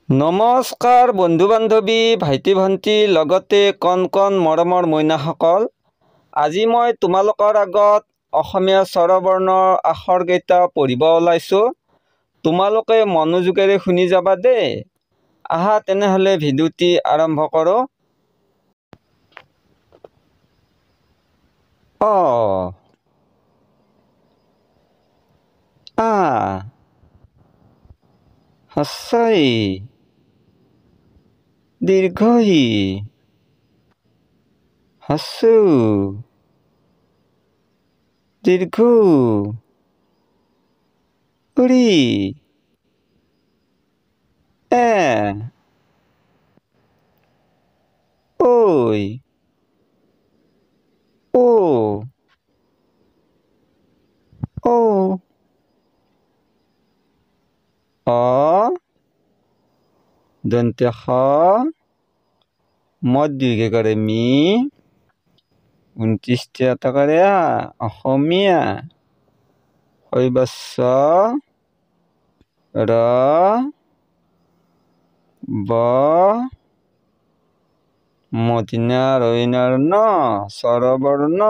নমস্কাৰ বন্ধু বান্ধৱী ভাইটি ভণ্টি লগতে কণ কণ মৰমৰ মইনাসকল। আজি মই তোমালোকৰ আগত অসমীয়া স্বৰবৰ্ণৰ আখৰকেইটা পঢ়িব ওলাইছোঁ। তোমালোকে মনোযোগেৰে শুনি যাবা দেই। আহা তেনেহ'লে ভিডিঅ'টি আৰম্ভ কৰোঁ। অ, আ, হস্ৰই, দীৰ্ঘই, হস্ৰু, দীৰ্ঘ, উৰি, এ, ঐ, ও, ও, অ, দন্ত্য স, মধ্যগৰে মি, 29 তকাৰে আ, অসমীয়া, শৈবস্য, ৰ, ব, মধ্যিনা ৰইনাৰ ন, স্বৰবৰ্ণ